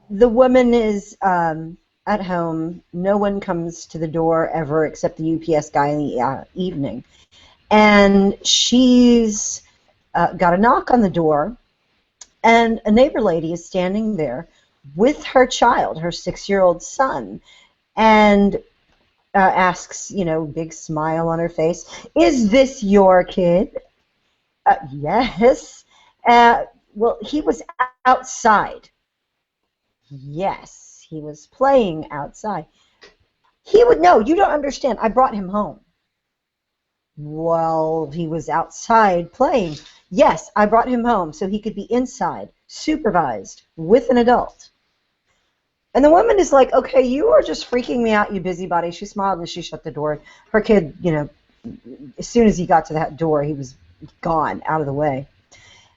The woman is at home. No one comes to the door ever except the UPS guy in the evening. And she's got a knock on the door, and a neighbor lady is standing there with her child, her 6-year-old son, and asks, big smile on her face, "Is this your kid?" Yes. Well, he was outside. Yes, he was playing outside. He would know. You don't understand. I brought him home. Well, he was outside playing. Yes, I brought him home so he could be inside, supervised, with an adult. And the woman is like, okay, you are just freaking me out, you busybody. She smiled and she shut the door. Her kid, as soon as he got to that door, he was gone, out of the way.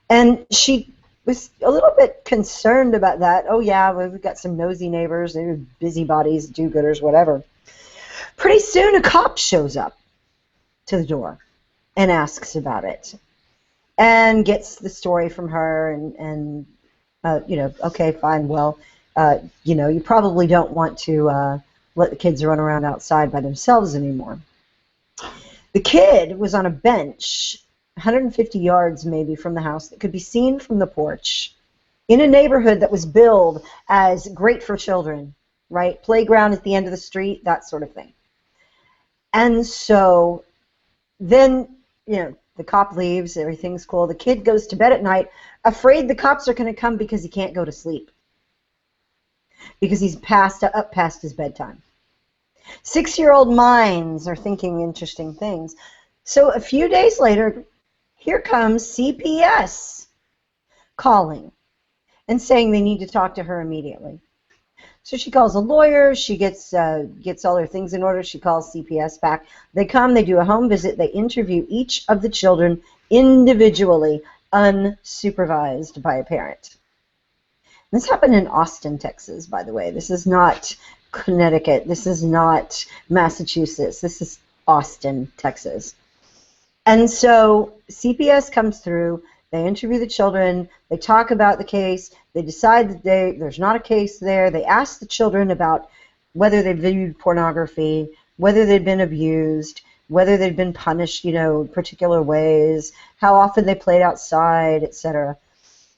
And she was a little bit concerned about that. Oh, yeah, we've got some nosy neighbors. They're busybodies, do-gooders, whatever. Pretty soon a cop shows up to the door and asks about it and gets the story from her and okay, fine, well, you probably don't want to let the kids run around outside by themselves anymore. The kid was on a bench 150 yards maybe from the house that could be seen from the porch in a neighborhood that was billed as great for children, right? Playground at the end of the street, that sort of thing. And so then, the cop leaves, everything's cool. The kid goes to bed at night, afraid the cops are going to come because he can't go to sleep, because he's up past his bedtime. 6-year-old minds are thinking interesting things. So a few days later, here comes CPS calling and saying they need to talk to her immediately. So she calls a lawyer. She gets all her things in order. She calls CPS back. They come. They do a home visit. They interview each of the children individually, unsupervised by a parent. This happened in Austin, Texas, by the way. This is not Connecticut. This is not Massachusetts. This is Austin, Texas. And so CPS comes through. They interview the children. They talk about the case. They decide that there's not a case there. They ask the children about whether they viewed pornography, whether they'd been abused, whether they'd been punished, particular ways, how often they played outside, etc.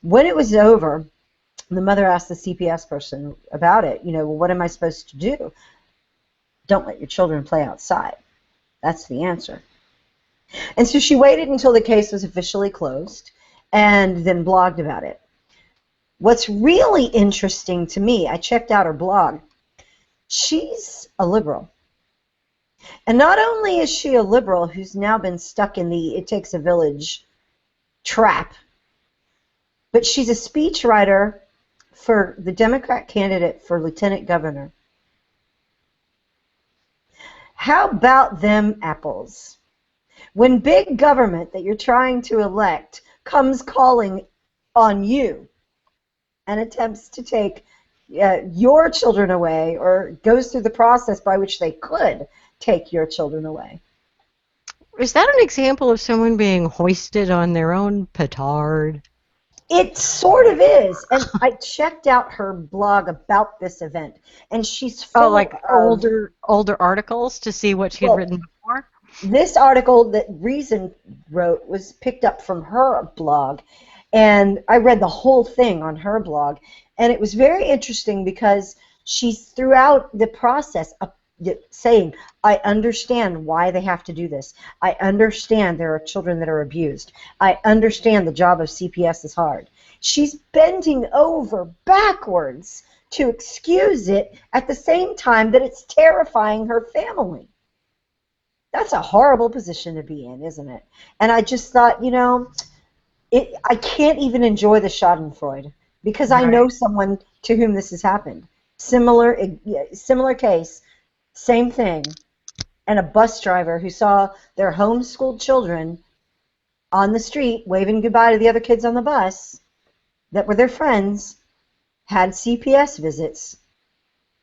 When it was over, the mother asked the CPS person about it. Well, what am I supposed to do? Don't let your children play outside. That's the answer. And so she waited until the case was officially closed and then blogged about it. What's really interesting to me, I checked out her blog. She's a liberal. And not only is she a liberal who's now been stuck in the "it takes a village" trap, but she's a speechwriter for the Democrat candidate for lieutenant governor. How about them apples? When big government that you're trying to elect comes calling on you and attempts to take your children away, or goes through the process by which they could take your children away. Is that an example of someone being hoisted on their own petard? It sort of is. And I checked out her blog about this event, and she's full like older articles to see what she had written before? This article that Reason wrote was picked up from her blog, and I read the whole thing on her blog, and it was very interesting because she's throughout the process saying, I understand why they have to do this. I understand there are children that are abused. I understand the job of CPS is hard. She's bending over backwards to excuse it at the same time that it's terrifying her family. That's a horrible position to be in, isn't it? And I just thought, I can't even enjoy the schadenfreude because I know someone to whom this has happened. Similar case, same thing, and a bus driver who saw their homeschooled children on the street waving goodbye to the other kids on the bus that were their friends, had CPS visits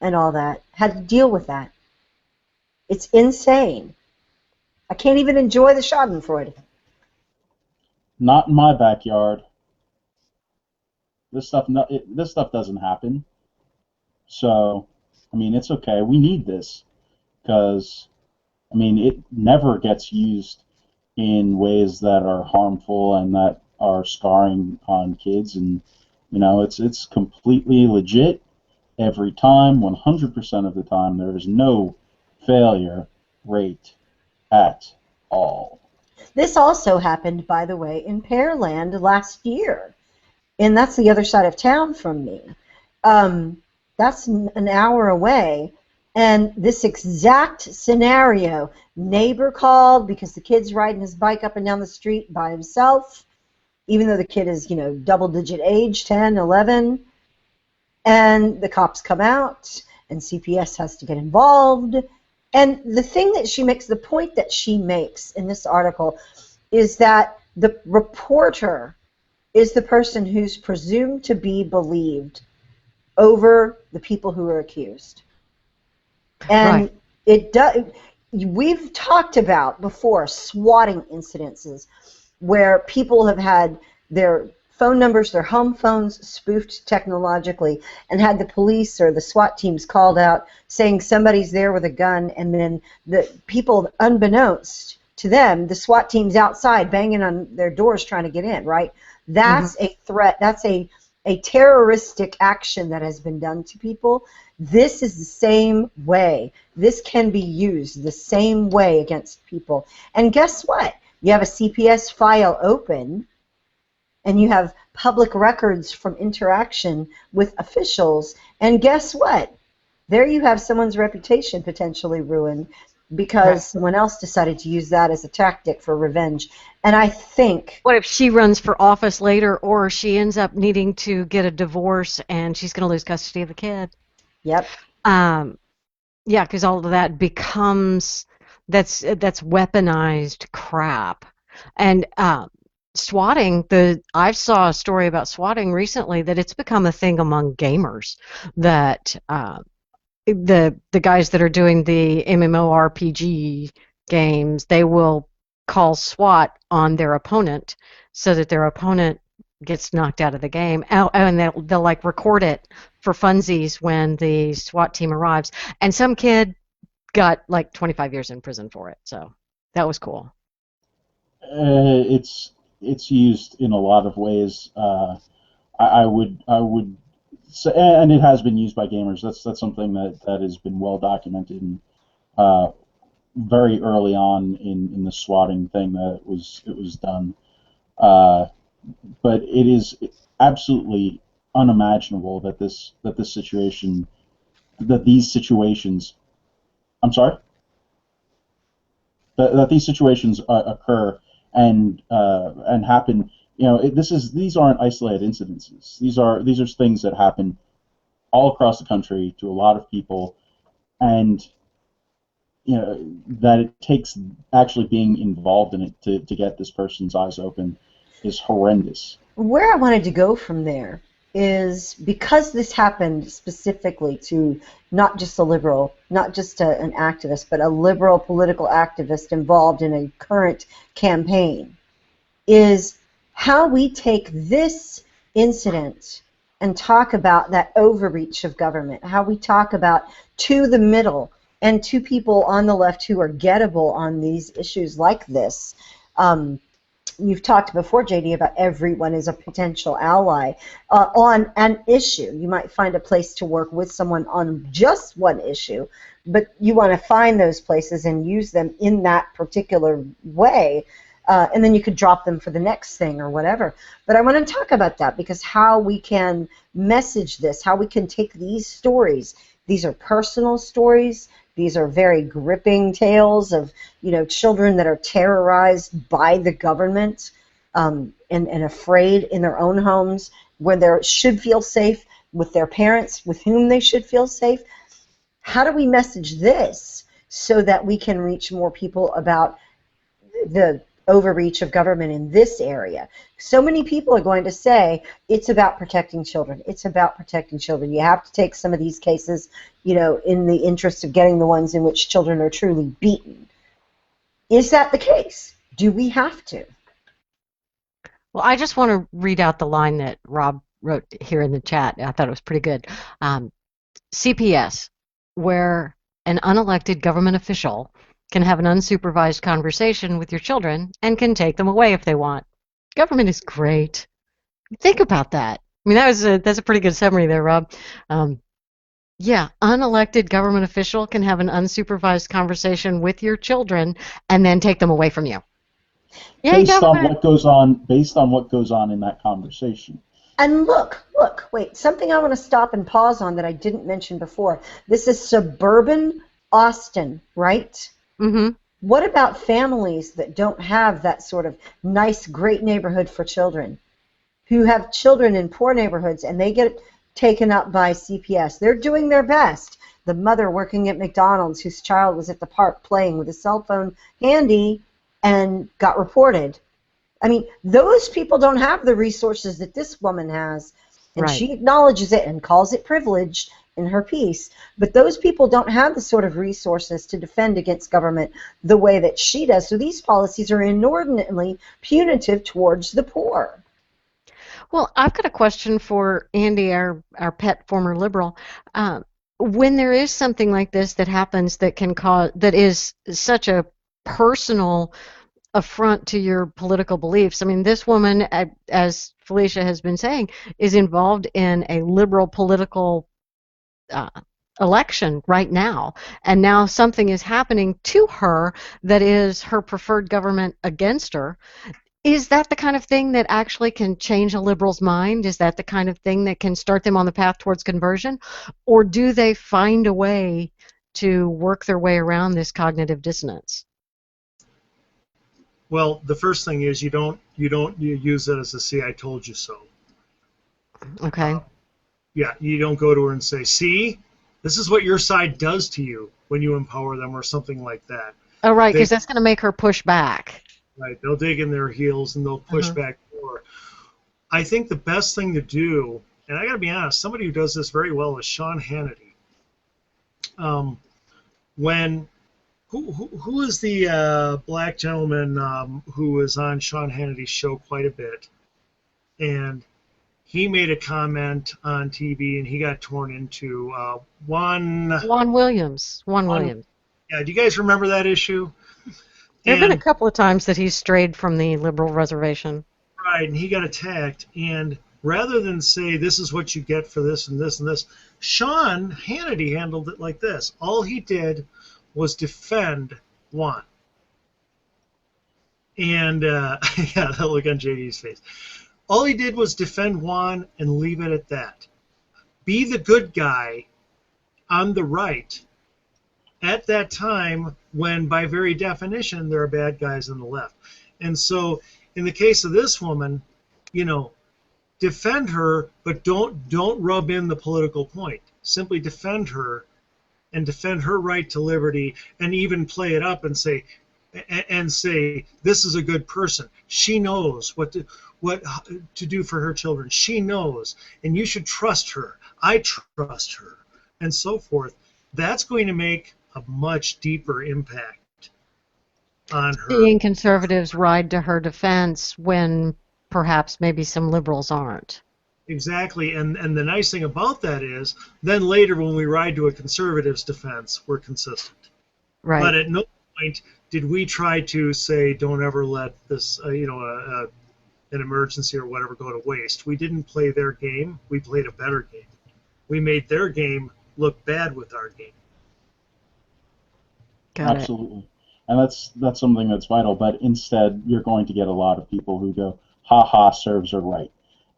and all that, had to deal with that. It's insane. I can't even enjoy the schadenfreude. Not in my backyard. This stuff doesn't happen. So, I mean, it's okay. We need this because, I mean, it never gets used in ways that are harmful and that are scarring on kids. And, it's completely legit every time, 100% of the time. There is no failure rate at all. This also happened, by the way, in Pearland last year, and that's the other side of town from me. Um, that's an hour away, and this exact scenario, neighbor called because the kid's riding his bike up and down the street by himself, even though the kid is, double-digit age, 10, 11, and the cops come out, and CPS has to get involved. And the thing that she makes, the point that she makes in this article, is that the reporter is the person who's presumed to be believed over the people who are accused. Right. And it does. We've talked about before swatting incidences where people have had their phone numbers, their home phones spoofed technologically, and had the police or the SWAT teams called out saying somebody's there with a gun, and then the people, unbeknownst to them, the SWAT team's outside banging on their doors trying to get in, right? That's a threat. That's a terroristic action that has been done to people. This is the same way. This can be used the same way against people. And guess what? You have a CPS file open, and you have public records from interaction with officials, and guess what? There you have someone's reputation potentially ruined because someone else decided to use that as a tactic for revenge. And I think... What if she runs for office later, or she ends up needing to get a divorce and she's going to lose custody of the kid? Yep. Yeah, because all of that becomes, that's weaponized crap. And swatting, I saw a story about swatting recently that it's become a thing among gamers, that the guys that are doing the MMORPG games, they will call SWAT on their opponent so that their opponent gets knocked out of the game. Oh, and they'll like record it for funsies when the SWAT team arrives. And some kid got like 25 years in prison for it. So that was cool. It's used in a lot of ways. I would say, and it has been used by gamers. That's something that has been well documented, and very early on in the swatting thing that it was done. Uh, but it is absolutely unimaginable that this situation, that these situations, I'm sorry, that these situations occur and happen. These aren't isolated incidences. These are things that happen all across the country to a lot of people, and that it takes actually being involved in it to get this person's eyes open is horrendous. Where I wanted to go from there is because this happened specifically to not just a liberal, not just an activist, but a liberal political activist involved in a current campaign, is how we take this incident and talk about that overreach of government, how we talk about to the middle and to people on the left who are gettable on these issues like this. You've talked before, JD, about everyone is a potential ally on an issue. You might find a place to work with someone on just one issue, but you want to find those places and use them in that particular way, and then you could drop them for the next thing or whatever. But I want to talk about that because how we can message this, how we can take these stories. These are personal stories. These are very gripping tales of, children that are terrorized by the government and afraid in their own homes where they should feel safe with their parents with whom they should feel safe. How do we message this so that we can reach more people about the overreach of government in this area? So many people are going to say it's about protecting children. It's about protecting children. You have to take some of these cases, in the interest of getting the ones in which children are truly beaten. Is that the case? Do we have to? Well, I just want to read out the line that Rob wrote here in the chat. I thought it was pretty good. CPS, where an unelected government official can have an unsupervised conversation with your children and can take them away if they want. Government is great. Think about that. I mean, that's a pretty good summary there, Rob. Yeah, unelected government official can have an unsupervised conversation with your children and then take them away from you. Yay, Based on government! what goes on, based on what goes on in that conversation. And look, wait, something I want to stop and pause on that I didn't mention before. This is suburban Austin, right? Mm-hmm. What about families that don't have that sort of nice, great neighborhood for children, who have children in poor neighborhoods and they get taken up by CPS? They're doing their best. The mother working at McDonald's whose child was at the park playing with a cell phone handy and got reported. I mean, those people don't have the resources that this woman has, and Right. she acknowledges it and calls it privilege in her piece. But those people don't have the sort of resources to defend against government the way that she does. So these policies are inordinately punitive towards the poor. Well, I've got a question for Andy, our pet former liberal. When there is something like this that happens that can cause, that is such a personal affront to your political beliefs. I mean, this woman, as Felicia has been saying, is involved in a liberal political uh, election right now, and now something is happening to her that is her preferred government against her. Is that the kind of thing that actually can change a liberal's mind? Is that the kind of thing that can start them on the path towards conversion? Or do they find a way to work their way around this cognitive dissonance? Well, the first thing is you use it as a "see, I told you so." Okay. Yeah, you don't go to her and say, "See, this is what your side does to you when you empower them," or something like that. Oh, right, because that's going to make her push back. Right, they'll dig in their heels and they'll push back more. I think the best thing to do, and I got to be honest, somebody who does this very well is Sean Hannity. When who is the black gentleman who was on Sean Hannity's show quite a bit, and he made a comment on TV and he got torn into Juan Williams. Yeah, do you guys remember that issue? There have been a couple of times that he's strayed from the liberal reservation. Right, and he got attacked. And rather than say, "This is what you get for this and this and this," Sean Hannity handled it like this. All he did was defend Juan. And, yeah, that look on JD's face. All he did was defend Juan and leave it at that. Be the good guy on the right at that time when, by very definition, there are bad guys on the left. And so in the case of this woman, defend her, but don't rub in the political point. Simply defend her and defend her right to liberty, and even play it up and say, this is a good person. She knows what to do for her children. She knows, and you should trust her. I trust her, and so forth. That's going to make a much deeper impact on her. Seeing conservatives ride to her defense when perhaps maybe some liberals aren't. Exactly, and the nice thing about that is, then later when we ride to a conservative's defense, we're consistent. Right. But at no point did we try to say, don't ever let this, an emergency or whatever go to waste. We didn't play their game. We played a better game. We made their game look bad with our game. Got Absolutely. And that's something that's vital. But instead, you're going to get a lot of people who go, "Ha ha, serves are right."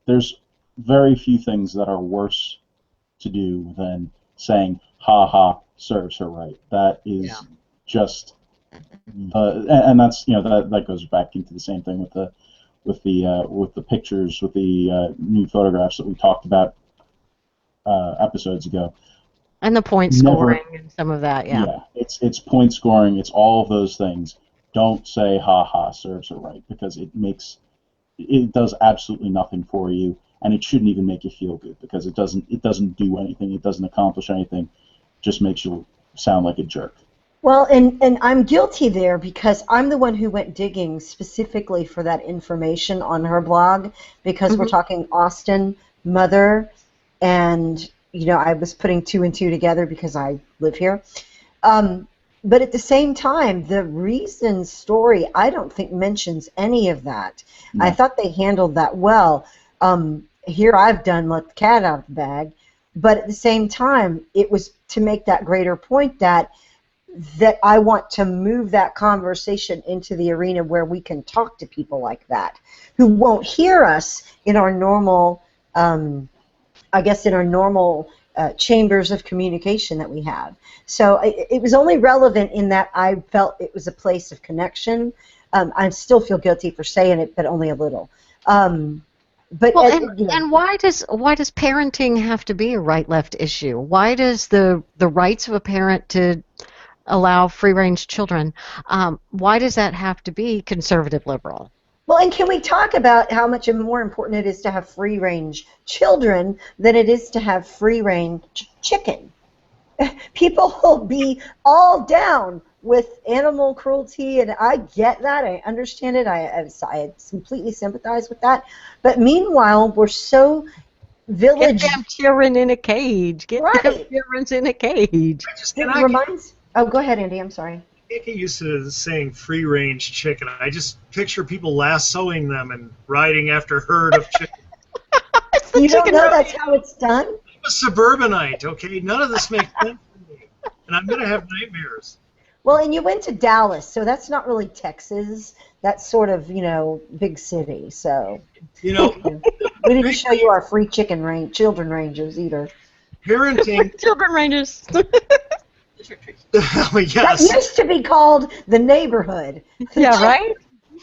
There's very few things that are worse to do than saying, "Ha ha, serves her right." That is just and that's that goes back into the same thing with the pictures, with the new photographs that we talked about episodes ago. And the point scoring and some of that, yeah. Yeah, it's point scoring. It's all of those things. Don't say "ha ha, serves her right," because it does absolutely nothing for you, and it shouldn't even make you feel good because it doesn't do anything. It doesn't accomplish anything. It just makes you sound like a jerk. Well, and I'm guilty there because I'm the one who went digging specifically for that information on her blog because we're talking Austin, mother, and I was putting two and two together because I live here. But at the same time, the Reason story, I don't think mentions any of that. No. I thought they handled that well. Here I've done let the cat out of the bag, but at the same time, it was to make that greater point that I want to move that conversation into the arena where we can talk to people like that, who won't hear us in our normal, chambers of communication that we have. So it was only relevant in that I felt it was a place of connection. I still feel guilty for saying it, but only a little. But and why does parenting have to be a right-left issue? Why does the rights of a parent to allow free-range children, why does that have to be conservative liberal? Well, and can we talk about how much more important it is to have free-range children than it is to have free-range chicken? People will be all down with animal cruelty, and I get that. I understand it. I completely sympathize with that. But meanwhile, we're so village... Get them children in a cage. Get them children in a cage. Oh, go ahead, Andy. I'm sorry. I get used to saying free-range chicken. I just picture people lassoing them and riding after a herd of chicken. You don't know that's how it's done? I'm a suburbanite, okay? None of this makes sense to me, and I'm going to have nightmares. Well, and you went to Dallas, so that's not really Texas. That's sort of, big city. So, we didn't show you our free children ranges either. Parenting. Children ranges. Oh, yes. That used to be called the neighborhood. Yeah, right?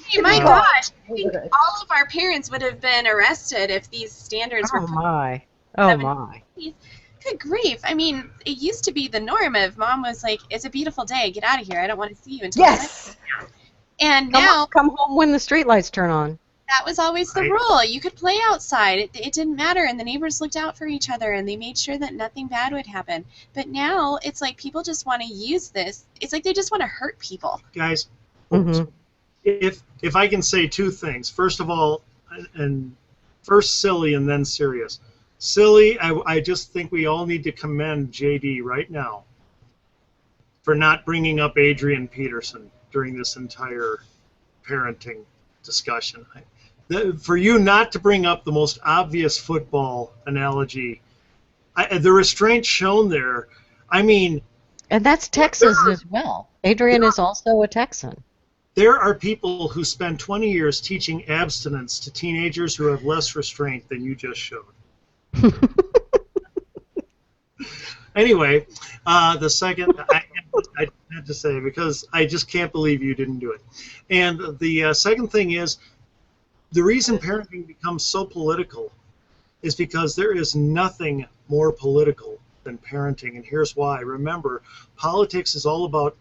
Hey, my gosh, I think all of our parents would have been arrested if these standards were put. Oh, my. Good grief. I mean, it used to be the norm of mom was like, it's a beautiful day, get out of here, I don't want to see you until yes. And now come home when the streetlights turn on. That was always the rule. You could play outside. It didn't matter, and the neighbors looked out for each other, and they made sure that nothing bad would happen. But now it's like people just want to use this. It's like they just want to hurt people. Guys, if I can say two things. First of all, and first silly and then serious. Silly, I just think we all need to commend JD right now for not bringing up Adrian Peterson during this entire parenting discussion. For you not to bring up the most obvious football analogy, the restraint shown there, I mean... And that's Texas as well. Adrian is also a Texan. There are people who spend 20 years teaching abstinence to teenagers who have less restraint than you just showed. Anyway, the second, I had to say, because I just can't believe you didn't do it. And the second thing is, the reason parenting becomes so political is because there is nothing more political than parenting, and here's why. Remember, politics is all about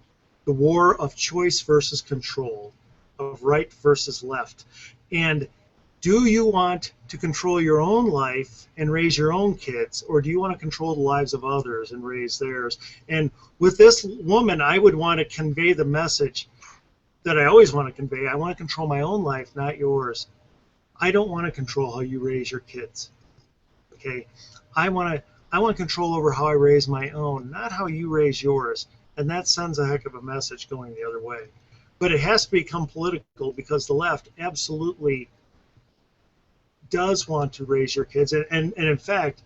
the war of choice versus control, of right versus left. And do you want to control your own life and raise your own kids, or do you want to control the lives of others and raise theirs? And with this woman, I would want to convey the message that I always want to convey. I want to control my own life, not yours. I don't want to control how you raise your kids. Okay? I want control over how I raise my own, not how you raise yours. And that sends a heck of a message going the other way. But it has to become political because the left absolutely does want to raise your kids. And in fact,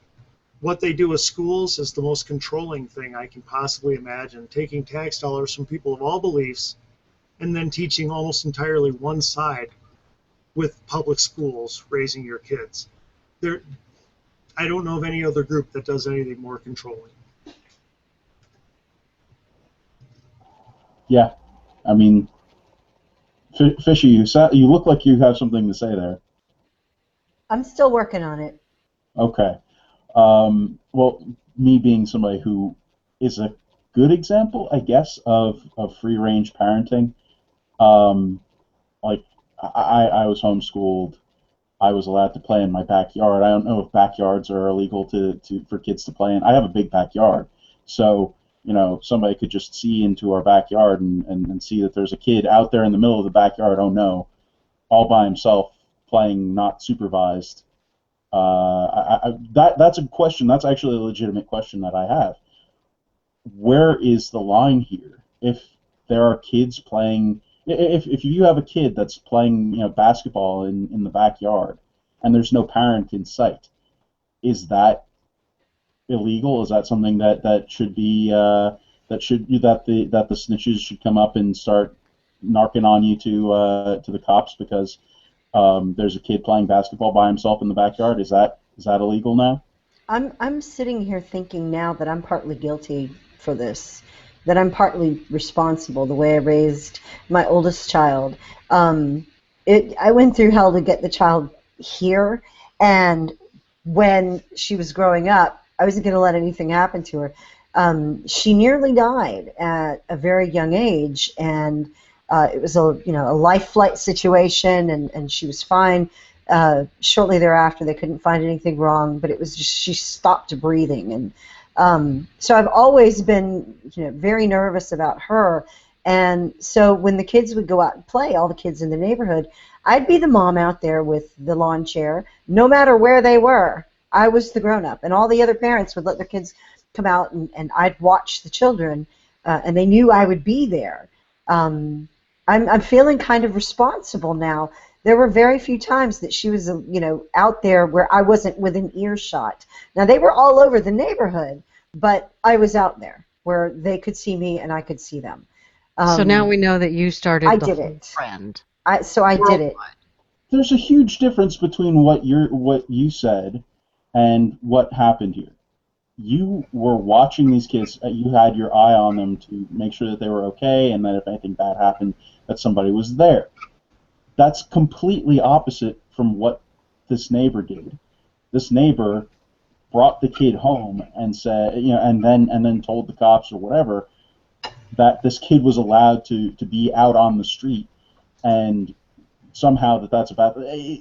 what they do with schools is the most controlling thing I can possibly imagine, taking tax dollars from people of all beliefs and then teaching almost entirely one side with public schools raising your kids. I don't know of any other group that does anything more controlling. Yeah, I mean, Fishy, you look like you have something to say there. I'm still working on it. Okay. Well, me being somebody who is a good example, I guess, of free-range parenting, like I was homeschooled. I was allowed to play in my backyard. I don't know if backyards are illegal for kids to play in. I have a big backyard, so somebody could just see into our backyard and see that there's a kid out there in the middle of the backyard. Oh no, all by himself playing not supervised. That's a question. That's actually a legitimate question that I have. Where is the line here? If there are kids playing, if you have a kid that's playing, basketball in the backyard, and there's no parent in sight, is that illegal? Is that something that should be that the snitches should come up and start narking on you to the cops because there's a kid playing basketball by himself in the backyard? Is that illegal now? I'm sitting here thinking now that I'm partly guilty for this, that I'm partly responsible the way I raised my oldest child. I went through hell to get the child here, and when she was growing up, I wasn't going to let anything happen to her. She nearly died at a very young age, and it was a life flight situation, and she was fine. Shortly thereafter, they couldn't find anything wrong, but it was just she stopped breathing, and so I've always been very nervous about her. And so when the kids would go out and play, all the kids in the neighborhood, I'd be the mom out there with the lawn chair, no matter where they were. I was the grown-up, and all the other parents would let their kids come out, and I'd watch the children, and they knew I would be there. I'm feeling kind of responsible now. There were very few times that she was, out there where I wasn't within earshot. Now, they were all over the neighborhood, but I was out there where they could see me and I could see them. So now we know that you started I the did whole it. trend. I did it. There's a huge difference between what you said and what happened here. You were watching these kids. You had your eye on them to make sure that they were okay, and that if anything bad happened, that somebody was there. That's completely opposite from what this neighbor did. This neighbor brought the kid home and said, and then told the cops or whatever that this kid was allowed to be out on the street, and somehow that's about. I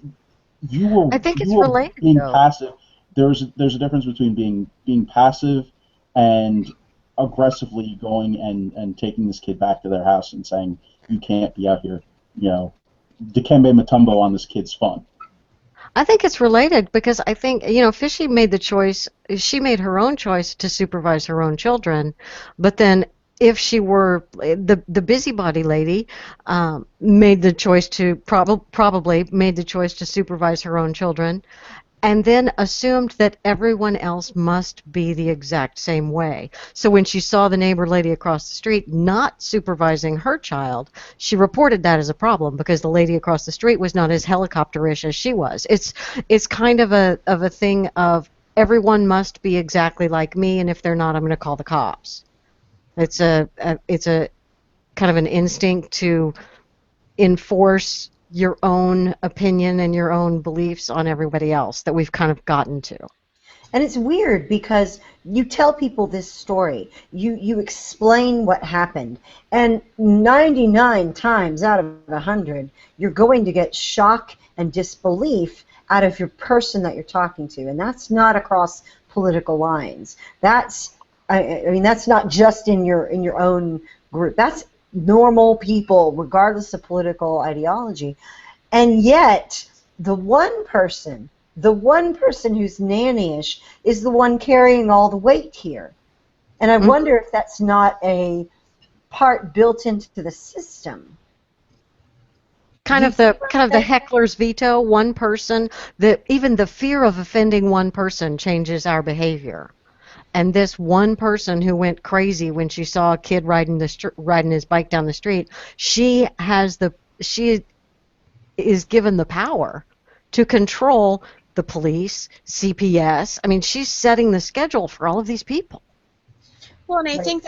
think it's you were related, being though. passive. There's a difference between being passive and aggressively going and taking this kid back to their house and saying you can't be out here, Dikembe Mutombo on this kid's fun. I think it's related because I think, Fishy made the choice, she made her own choice to supervise her own children, but then if she were the busybody lady, made the choice to probably made the choice to supervise her own children, and then assumed that everyone else must be the exact same way. So when she saw the neighbor lady across the street not supervising her child, she reported that as a problem because the lady across the street was not as helicopterish as she was. It's kind of a thing of everyone must be exactly like me, and if they're not, I'm going to call the cops. It's a kind of an instinct to enforce your own opinion and your own beliefs on everybody else that we've kind of gotten to. And it's weird because you tell people this story, you explain what happened, and 99 times out of 100, you're going to get shock and disbelief out of your person that you're talking to, and that's not across political lines. That's that's not just in your own group. That's normal people, regardless of political ideology. And yet, the one person who's nannyish is the one carrying all the weight here. And I wonder if that's not a part built into the system. Kind of the heckler's veto. One person, even the fear of offending one person changes our behavior. And this one person who went crazy when she saw a kid riding his bike down the street, she is given the power to control the police, CPS. I mean, she's setting the schedule for all of these people. Well, and I think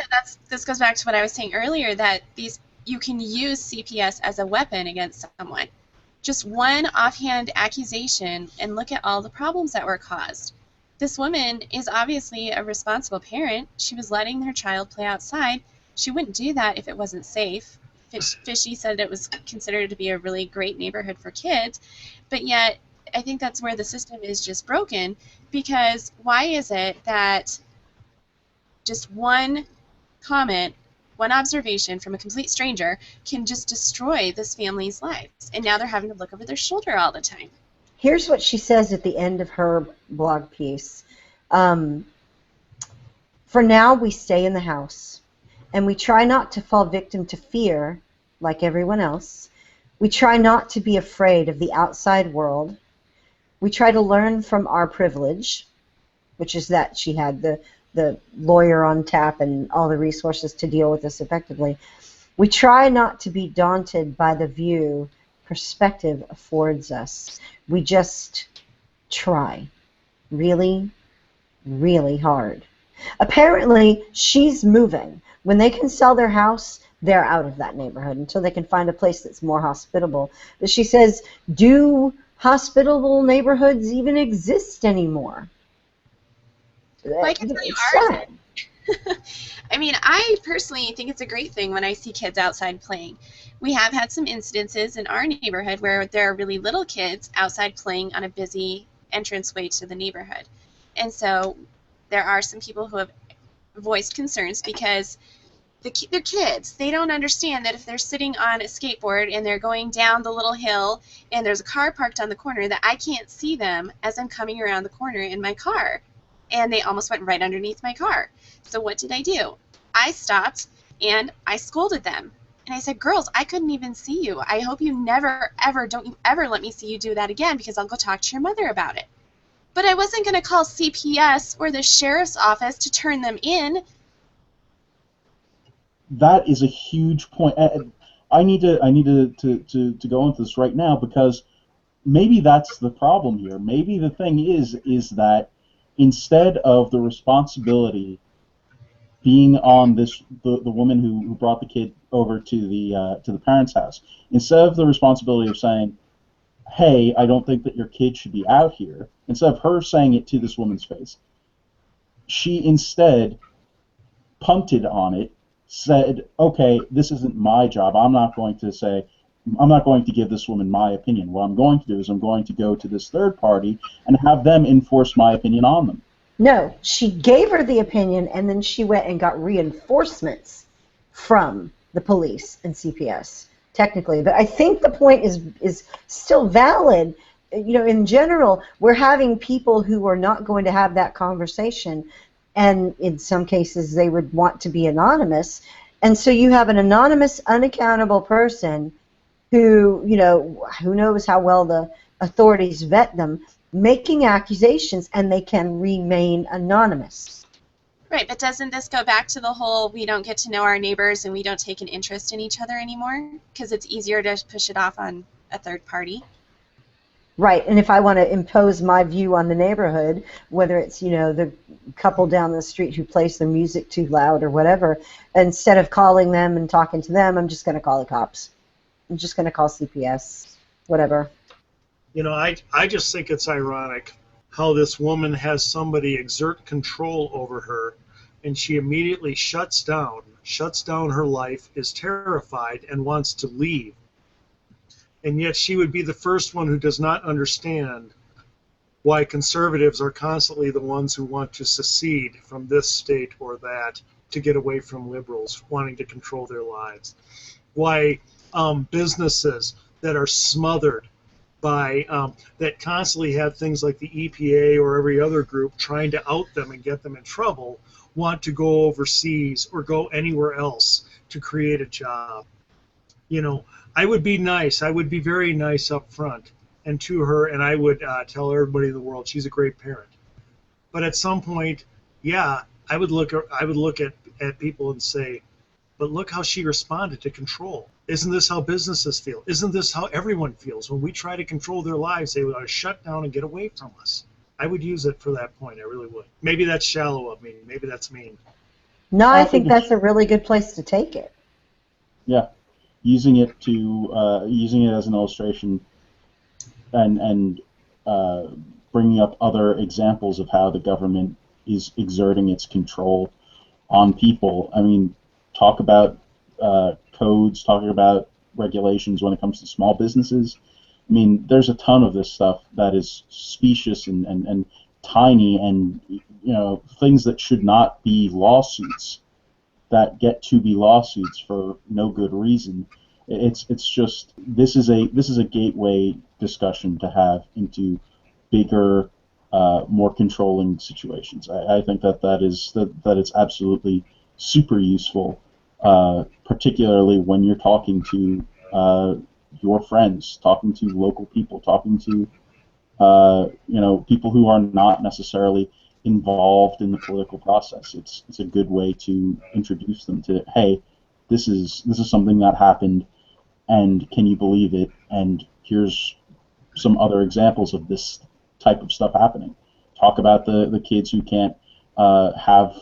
this goes back to what I was saying earlier, that you can use CPS as a weapon against someone. Just one offhand accusation, and look at all the problems that were caused. This woman is obviously a responsible parent. She was letting her child play outside. She wouldn't do that if it wasn't safe. Fishy said it was considered to be a really great neighborhood for kids, but yet I think that's where the system is just broken, because why is it that just one comment, one observation from a complete stranger can just destroy this family's lives, and now they're having to look over their shoulder all the time? Here's what she says at the end of her blog piece. For now, we stay in the house, and we try not to fall victim to fear like everyone else. We try not to be afraid of the outside world. We try to learn from our privilege, which is that she had the lawyer on tap and all the resources to deal with this effectively. We try not to be daunted by the view perspective affords us. We just try really, really hard. Apparently, she's moving. When they can sell their house, they're out of that neighborhood until they can find a place that's more hospitable. But she says, do hospitable neighborhoods even exist anymore? Well, I can tell you ours. I mean, I personally think it's a great thing when I see kids outside playing. We have had some incidences in our neighborhood where there are really little kids outside playing on a busy entranceway to the neighborhood. And so there are some people who have voiced concerns because they're kids. They don't understand that if they're sitting on a skateboard and they're going down the little hill and there's a car parked on the corner, that I can't see them as I'm coming around the corner in my car. And they almost went right underneath my car. So what did I do? I stopped and I scolded them. And I said, girls, I couldn't even see you. I hope you never, ever, don't you ever let me see you do that again, because I'll go talk to your mother about it. But I wasn't going to call CPS or the sheriff's office to turn them in. That is a huge point. I need to go into this right now, because maybe that's the problem here. Maybe the thing is that instead of the responsibility being on the woman who brought the kid over to the parents' house, instead of the responsibility of saying, hey, I don't think that your kid should be out here, instead of her saying it to this woman's face, she instead punted on it, said, okay, this isn't my job. I'm not going to give this woman my opinion. What I'm going to do is I'm going to go to this third party and have them enforce my opinion on them. No, she gave her the opinion, and then she went and got reinforcements from the police and CPS, technically. But I think the point is still valid. You know, in general, we're having people who are not going to have that conversation, and in some cases they would want to be anonymous. And so you have an anonymous, unaccountable person who, you know, who knows how well the authorities vet them, making accusations, and they can remain anonymous. Right, but doesn't this go back to the whole we don't get to know our neighbors and we don't take an interest in each other anymore because it's easier to push it off on a third party? Right, and if I want to impose my view on the neighborhood, whether it's, you know, the couple down the street who plays the music too loud or whatever, instead of calling them and talking to them, I'm just going to call the cops. I'm just going to call CPS, whatever. You know, I just think it's ironic how this woman has somebody exert control over her, and she immediately shuts down her life, is terrified, and wants to leave. And yet she would be the first one who does not understand why conservatives are constantly the ones who want to secede from this state or that to get away from liberals wanting to control their lives. Why businesses that are smothered by that constantly have things like the EPA or every other group trying to out them and get them in trouble want to go overseas or go anywhere else to create a job. You know, I would be nice. I would be very nice up front and to her, and I would tell everybody in the world she's a great parent. But at some point, yeah, I would look at people and say, but look how she responded to control. Isn't this how businesses feel? Isn't this how everyone feels? When we try to control their lives, they would shut down and get away from us. I would use it for that point. I really would. Maybe that's shallow of me. Maybe that's mean. No, I think that's a really good place to take it. Yeah, using it as an illustration, and bringing up other examples of how the government is exerting its control on people. I mean, talk about codes, talking about regulations when it comes to small businesses. I mean, there's a ton of this stuff that is specious and tiny, and you know, things that should not be lawsuits that get to be lawsuits for no good reason. It's just this is a gateway discussion to have into bigger, more controlling situations. I think that it's absolutely super useful, particularly when you're talking to your friends, talking to local people, talking to people who are not necessarily involved in the political process. It's a good way to introduce them to, hey, this is something that happened, and can you believe it? And here's some other examples of this type of stuff happening. Talk about the kids who can't have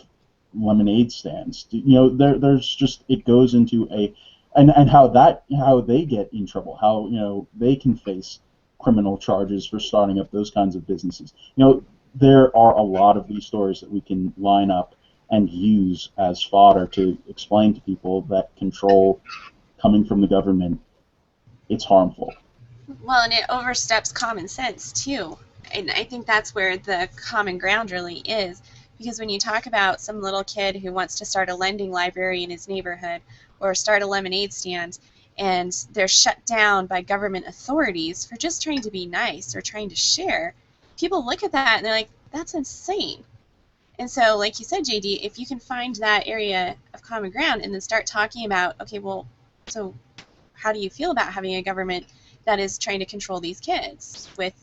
lemonade stands. There's just, it goes into and how they get in trouble, how they can face criminal charges for starting up those kinds of businesses. There are a lot of these stories that we can line up and use as fodder to explain to people that control coming from the government, it's harmful. Well, and it oversteps common sense too. And I think that's where the common ground really is. Because when you talk about some little kid who wants to start a lending library in his neighborhood or start a lemonade stand, and they're shut down by government authorities for just trying to be nice or trying to share, people look at that and they're like, that's insane. And so, like you said, JD, if you can find that area of common ground and then start talking about, okay, well, so how do you feel about having a government that is trying to control these kids with,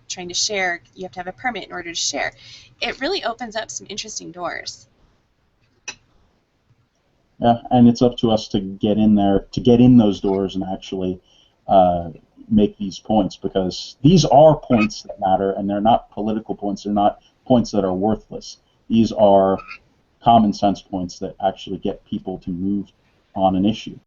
trying to share? You have to have a permit in order to share. It really opens up some interesting doors. Yeah, and it's up to us to get in there, to get in those doors and actually make these points, because these are points that matter, and they're not political points. They're not points that are worthless. These are common sense points that actually get people to move on an issue.